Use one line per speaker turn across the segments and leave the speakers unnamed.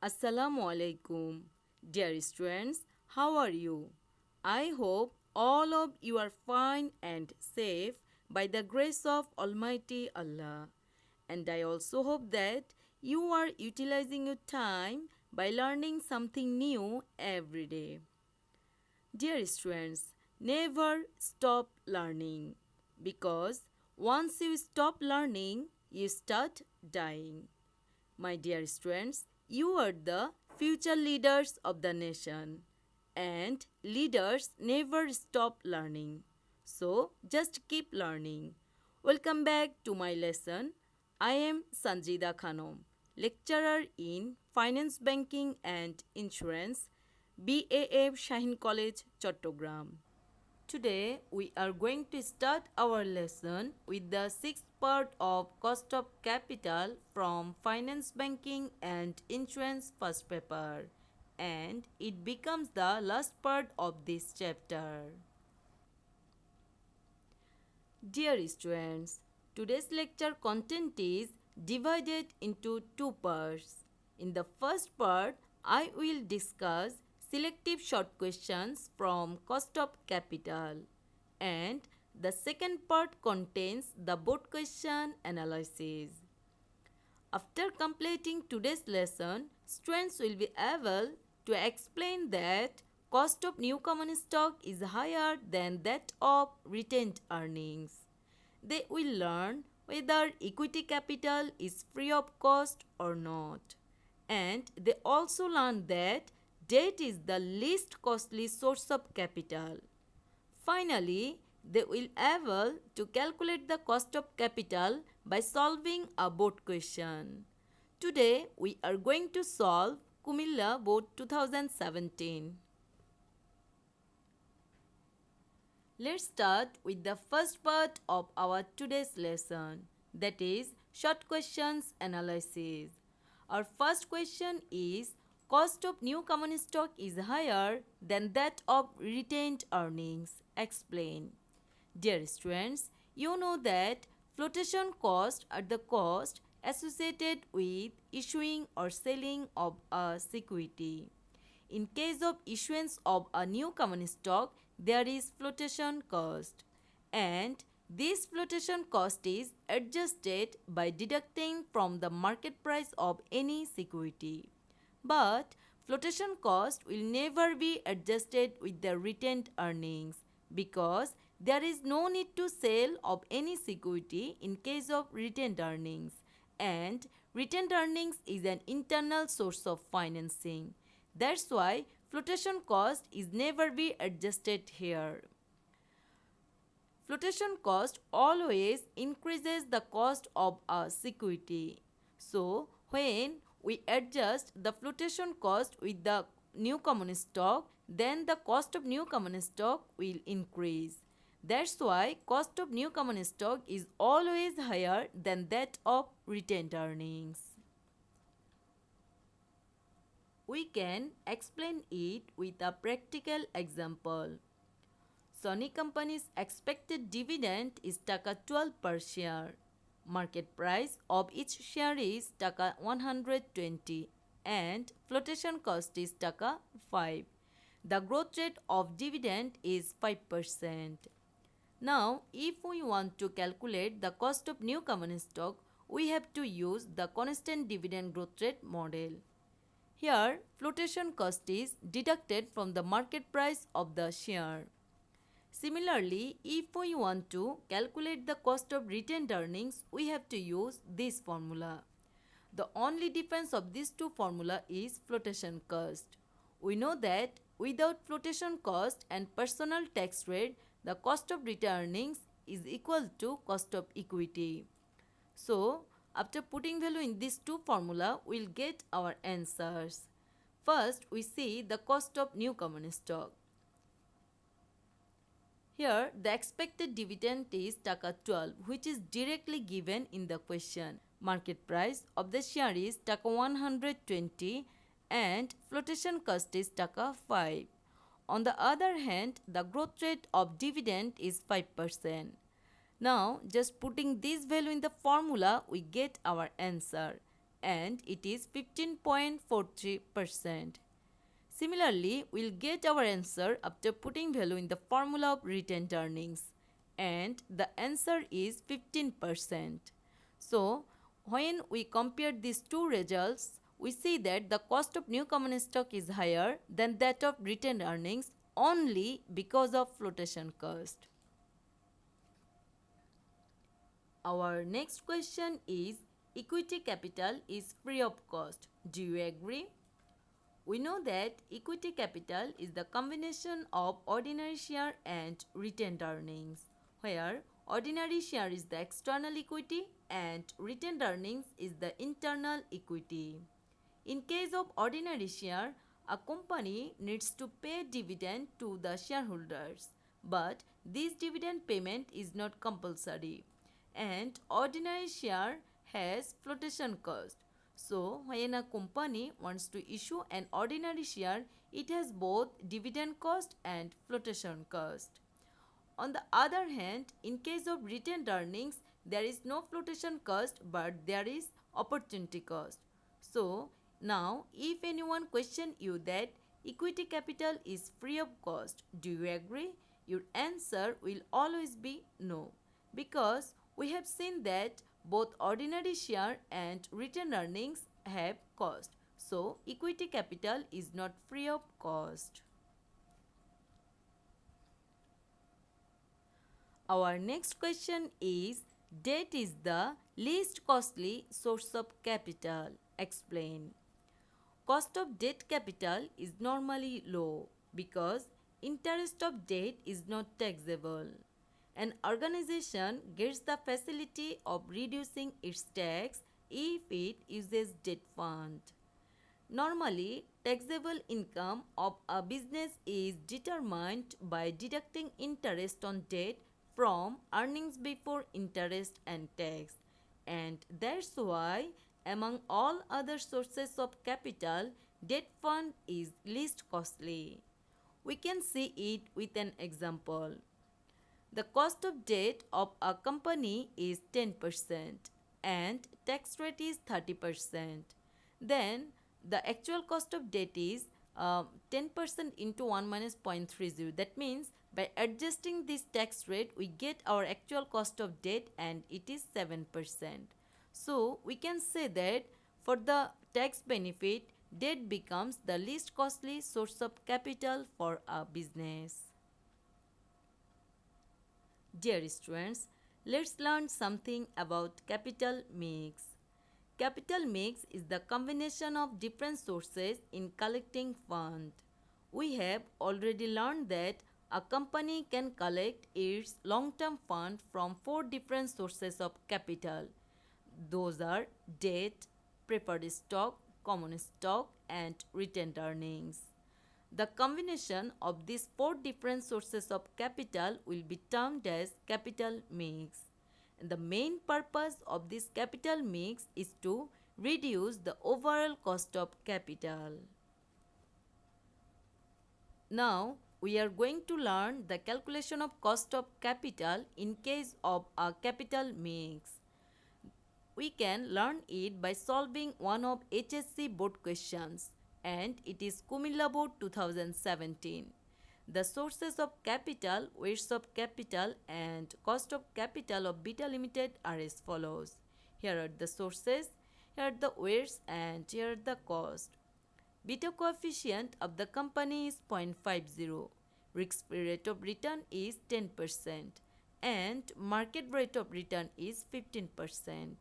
Assalamu alaikum. Dear students, how are you? I hope all of you are fine and safe by the grace of Almighty Allah. And I also hope that you are utilizing your time by learning something new every day. Dear students, never stop learning because once you stop learning, you start dying. My dear students, you are the future leaders of the nation, and leaders never stop learning. So just keep learning. Welcome back to my lesson. I am Sanjida Khanom, lecturer in Finance, Banking and Insurance, BAF Shahin College, Chattogram. Today, we are going to start our lesson with the sixth part of Cost of Capital from Finance, Banking and Insurance first paper, and it becomes the last part of this chapter. Dear students, today's lecture content is divided into two parts. In the first part, I will discuss selective short questions from cost of capital, and the second part contains the board question analysis. After completing today's lesson, students will be able to explain that cost of new common stock is higher than that of retained earnings. They will learn whether equity capital is free of cost or not. And they also learn that debt is the least costly source of capital. Finally, they will able to calculate the cost of capital by solving a board question. Today, we are going to solve Kumilla Board 2017. Let's start with the first part of our today's lesson, that is short questions analysis. Our first question is, cost of new common stock is higher than that of retained earnings. Explain. Dear students, you know that flotation costs are the cost associated with issuing or selling of a security. In case of issuance of a new common stock, there is flotation cost, and this flotation cost is adjusted by deducting from the market price of any security. But flotation cost will never be adjusted with the retained earnings because there is no need to sell of any security in case of retained earnings, and retained earnings is an internal source of financing. That's why flotation cost is never be adjusted here. Flotation cost always increases the cost of a security. So, when we adjust the flotation cost with the new common stock, then the cost of new common stock will increase. That's why cost of new common stock is always higher than that of retained earnings. We can explain it with a practical example. Sony Company's expected dividend is Taka 12 per share. Market price of each share is Taka 120 and flotation cost is Taka 5. The growth rate of dividend is 5%. Now, if we want to calculate the cost of new common stock, we have to use the constant dividend growth rate model. Here, flotation cost is deducted from the market price of the share. Similarly, if we want to calculate the cost of retained earnings, we have to use this formula. The only difference of these two formula is flotation cost. We know that without flotation cost and personal tax rate, the cost of retained earnings is equal to cost of equity. So, after putting value in these two formula, we'll get our answers. First, we see the cost of new common stock. Here, the expected dividend is Taka 12, which is directly given in the question. Market price of the share is Taka 120 and flotation cost is Taka 5. On the other hand, the growth rate of dividend is 5%. Now, just putting this value in the formula, we get our answer. and it is 15.43%. Similarly, we'll get our answer after putting value in the formula of retained earnings, and the answer is 15%. So, when we compare these two results, we see that the cost of new common stock is higher than that of retained earnings only because of flotation cost. Our next question is, equity capital is free of cost. Do you agree? We know that equity capital is the combination of ordinary share and retained earnings, where ordinary share is the external equity and retained earnings is the internal equity. In case of ordinary share, a company needs to pay dividend to the shareholders, but this dividend payment is not compulsory, and ordinary share has flotation cost. So, when a company wants to issue an ordinary share, it has both dividend cost and flotation cost. On the other hand, in case of retained earnings, there is no flotation cost but there is opportunity cost. So, now if anyone question you that equity capital is free of cost, do you agree? Your answer will always be no, because we have seen that both ordinary share and retained earnings have cost. So, equity capital is not free of cost. Our next question is, debt is the least costly source of capital. Explain. Cost of debt capital is normally low because interest of debt is not taxable. An organization gets the facility of reducing its tax if it uses debt fund. Normally, taxable income of a business is determined by deducting interest on debt from earnings before interest and tax. And that's why, among all other sources of capital, debt fund is least costly. We can see it with an example. The cost of debt of a company is 10% and tax rate is 30%. Then the actual cost of debt is 10% into 1 minus 0.30. That means by adjusting this tax rate, we get our actual cost of debt and it is 7%. So we can say that for the tax benefit, debt becomes the least costly source of capital for a business. Dear students, let's learn something about capital mix. Capital mix is the combination of different sources in collecting fund. We have already learned that a company can collect its long-term fund from four different sources of capital. Those are debt, preferred stock, common stock, and retained earnings. The combination of these four different sources of capital will be termed as capital mix. And the main purpose of this capital mix is to reduce the overall cost of capital. Now, we are going to learn the calculation of cost of capital in case of a capital mix. We can learn it by solving one of HSC board questions, and it is Kumilla Board 2017. The sources of capital, weights of capital, and cost of capital of Beta Limited are as follows. Here are the sources, here are the weights, and here are the cost. Beta coefficient of the company is 0.50. Risk-free rate of return is 10%, and market rate of return is 15%.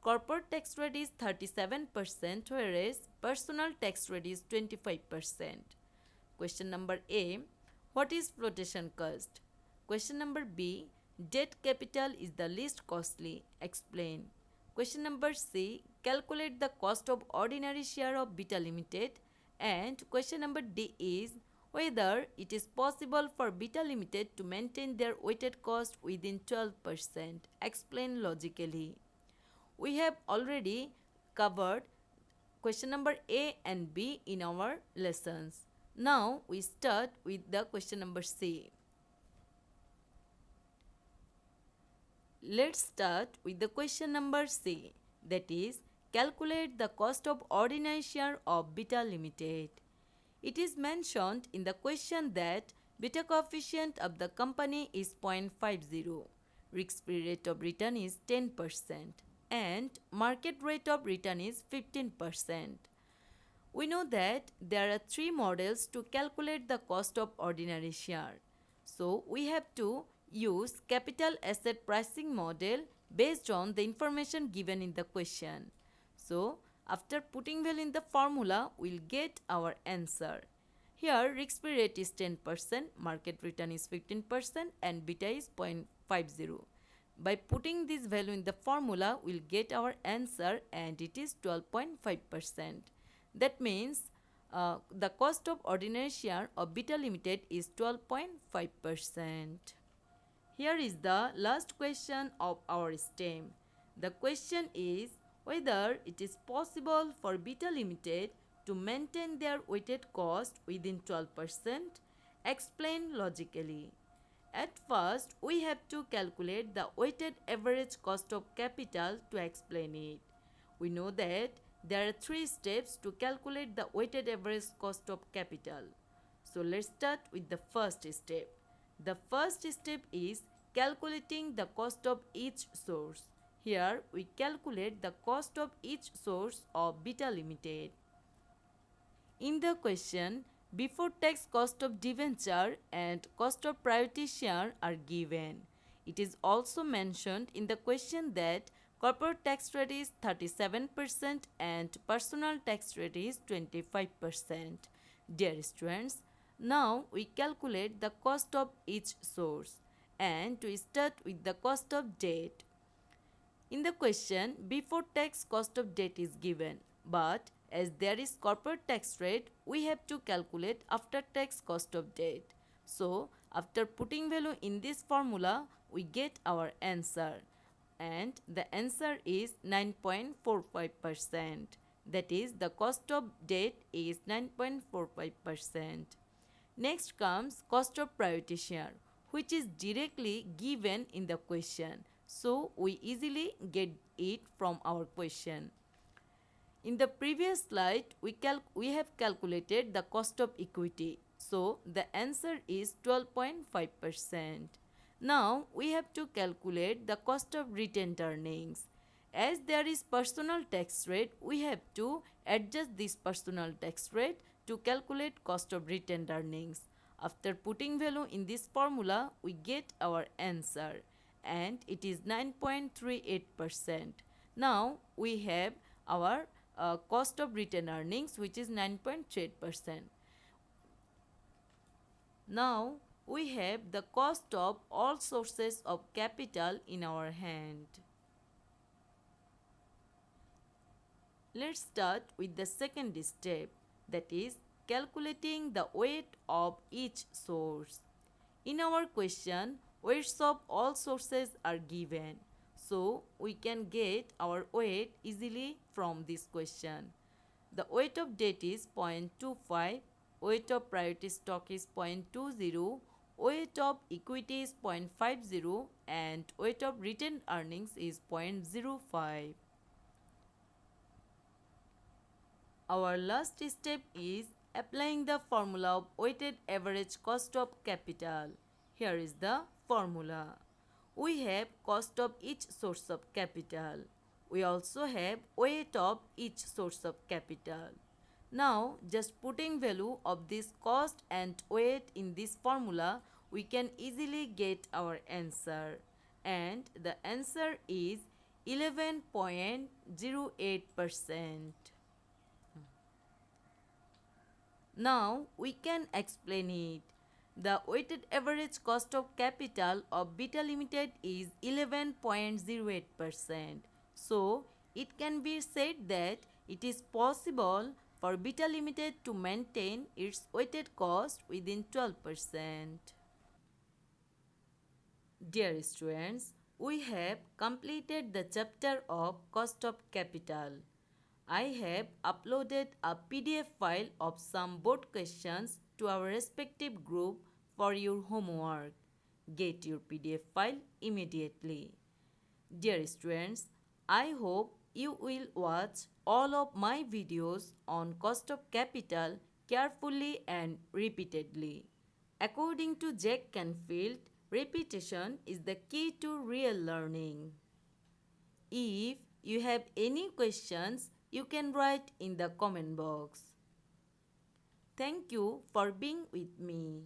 Corporate tax rate is 37%, whereas personal tax rate is 25%. Question number A, what is flotation cost? Question number B, debt capital is the least costly. Explain. Question number C, calculate the cost of ordinary share of Beta Limited. And question number D is whether it is possible for Beta Limited to maintain their weighted cost within 12%. Explain logically. We have already covered question number A and B in our lessons. Now we start with the question number C. Let's start with the question number C, that is, calculate the cost of ordinary share of beta limited. It is mentioned in the question that beta coefficient of the company is 0.50, risk-free rate of return is 10%, and market rate of return is 15%. We know that there are three models to calculate the cost of ordinary share. So we have to use capital asset pricing model based on the information given in the question. So after putting value in the formula, we'll get our answer. Here risk-free rate is 10%, market return is 15% and beta is 0.50. By putting this value in the formula, we'll get our answer and it is 12.5%. That means the cost of ordinary share of beta limited is 12.5%. Here is the last question of our STEM. The question is whether it is possible for beta limited to maintain their weighted cost within 12%. Explain logically. At first, we have to calculate the weighted average cost of capital to explain it. We know that there are three steps to calculate the weighted average cost of capital. So let's start with the first step. The first step is calculating the cost of each source. Here we calculate the cost of each source of beta limited. In the question, before tax cost of debenture and cost of priority share are given. It is also mentioned in the question that corporate tax rate is 37% and personal tax rate is 25%. Dear students, now we calculate the cost of each source and we start with the cost of debt. In the question, before tax cost of debt is given, but as there is corporate tax rate, we have to calculate after tax cost of debt. So, after putting value in this formula, we get our answer. And the answer is 9.45%. That is, the cost of debt is 9.45%. Next comes cost of priority share, which is directly given in the question. So, we easily get it from our question. In the previous slide, we have calculated the cost of equity. So, the answer is 12.5%. Now, we have to calculate the cost of retained earnings. As there is personal tax rate, we have to adjust this personal tax rate to calculate cost of retained earnings. After putting value in this formula, we get our answer and it is 9.38%. Now, we have our cost of retained earnings which is 9.38%. Now we have the cost of all sources of capital in our hand. Let's start with the second step, that is calculating the weight of each source. In our question, weights of all sources are given. So, we can get our weight easily from this question. The weight of debt is 0.25, weight of priority stock is 0.20, weight of equity is 0.50 and weight of retained earnings is 0.05. Our last step is applying the formula of weighted average cost of capital. Here is the formula. We have cost of each source of capital. We also have weight of each source of capital. Now, just putting value of this cost and weight in this formula, we can easily get our answer. And the answer is 11.08%. Now, we can explain it. The weighted average cost of capital of Beta Limited is 11.08%. So, it can be said that it is possible for Beta Limited to maintain its weighted cost within 12%. Dear students, we have completed the chapter of cost of capital. I have uploaded a PDF file of some board questions to our respective group for your homework. Get your PDF file immediately. Dear students, I hope you will watch all of my videos on cost of capital carefully and repeatedly. According to Jack Canfield, repetition is the key to real learning. If you have any questions, you can write in the comment box. Thank you for being with me.